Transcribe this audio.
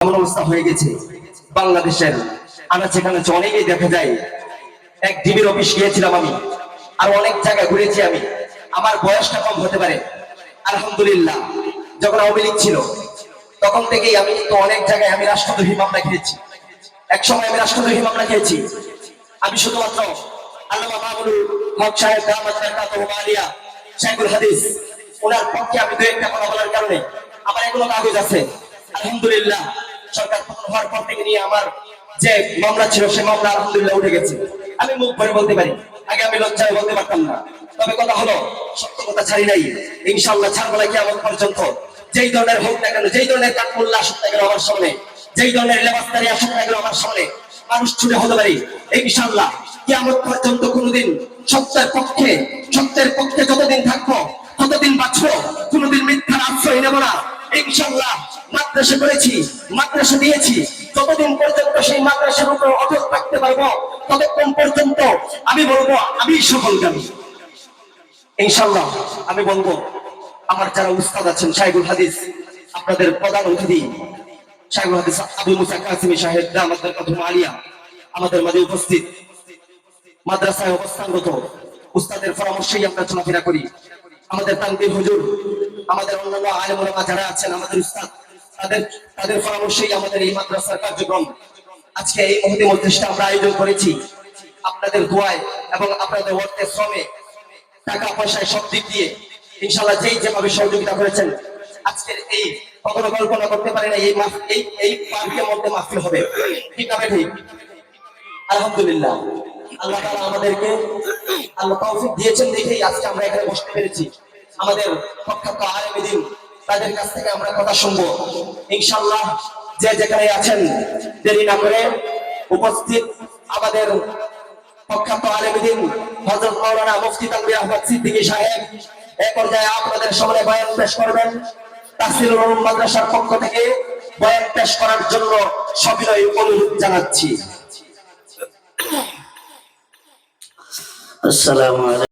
এমন অবস্থা হয়ে গেছে বাংলাদেশের আনাচে কানাচে অনেকেই দেখা যায়। এক ডিবির অফিস গিয়েছিলাম আমি, আর অনেক জায়গায় ঘুরেছি আমি। আমার বয়সটা কম হতে পারে, আলহামদুলিল্লাহ। যখন আওয়ামী লীগ ছিল তখন থেকেই আমি কিন্তু অনেক জায়গায় আমি রাষ্ট্রদ্রোহী মামলা খেয়েছি। এক সময় আমি রাষ্ট্রদ্রোহী মামলা খেয়েছি। আমি শুধুমাত্র আল্লামা মামুনুল হক সাহেব দামাত বারাকাতুহু আলিয়া শাইখুল হাদিস ওনার পক্ষে আমি দু একটা কথা বলার কারণে আমার এগুলো কাগজ আছে। আলহামদুলিল্লাহ, সরকার পতন হওয়ার পর থেকে নিয়ে আমার যে মামলা ছিল সেই মামলা আলহামদুলিল্লাহ উঠে গেছে। আমি মুখ ভরে বলতে পারি, আগে আমি লজ্জায় বলতে পারতাম না। তবে কথা হলো, সত্য কথা ছাড়ি নাই, ইনশাআল্লাহ ছাড়বো না কিয়ামত পর্যন্ত। যেই ধরনের হোক না কেন, যেই ধরনের কাঠমোল্লা আসুক না কেন আমার সামনে, যেই ধরনের লেবাসদারি আসুক না কেন আমার সামনে, মানুষ ছুটে হতে পারি ইনশাআল্লাহ। কিয়ামত পর্যন্ত কোনোদিন সত্যের পক্ষে যতদিন থাকবো ততদিন বাঁচবো, কোনোদিন মিথ্যার আশ্রয় নেব না ইনশাআল্লাহ। মাদ্রাসা করেছি, মাদ্রাসা দিয়েছি, যতদিন পর্যন্ত সেই মাদ্রাসার উপর অটল থাকতে পারবো ততক্ষণ পর্যন্ত আমি বলবো আমি সফলকামী ইনশাআল্লাহ। আমি বলবো আমার যারা উস্তাদ আছেন শাইখুল হাদিস, আপনাদের প্রধান অতিথি শাইখুল হাদিস আবু মুসা কাসিমি সাহেব দামাত বারাকাতুহু আলিয়া আমাদের মাঝে উপস্থিত। মাদ্রাসায় অবস্থানরত উস্তাদের পরামর্শেই আমরা চলাফেরা করি। আমাদের তানবীর হুজুর, আমাদের অন্যান্য আলেম ওলামা যারা আছেন, আমাদের উস্তাদ, তাদের পরামর্শেই আমাদের এই মাদ্রাসার কার্যক্রম। আজকে এই মহতি মজলিসটা আমরা আয়োজন করেছি আপনাদের দোয়ায় এবং আপনাদের অর্থের শ্রমে, টাকা পয়সায়, সব দিক দিয়ে ইনশাআল্লাহ যেভাবে সহযোগিতা করেছেন। আজকের এই কখনো কল্পনা করতে পারি না এই পার্কের মধ্যে মাহফিল হবে, ঠিক না ঠিক? আলহামদুলিল্লাহ, আল্লাহ তাআলা আমাদেরকে আল্লাহ তৌফিক দিয়েছেন দেখেই আজকে আমরা এখানে বসতে পেরেছি। আমাদের প্রখ্যাত আলেমে দ্বীন, তাদের কাছ থেকে আমরা কথা শুনবো ইনশাআল্লাহ। যে যেখানে আছেন দেরি না করে উপস্থিত আমাদের প্রখ্যাত আলেমে দ্বীন হযরত মাওলানা মুফতি তানভীর আহমদ সিদ্দিকী সাহেব এই পর্যায়ে আপনাদের সামনে বয়ান পেশ করবেন। তাহসিলুল উলুম মাদ্রাসার পক্ষ থেকে বয়ান পেশ করার জন্য সবিনয় অনুরোধ জানাচ্ছি। আসসালামু আলাইকুম।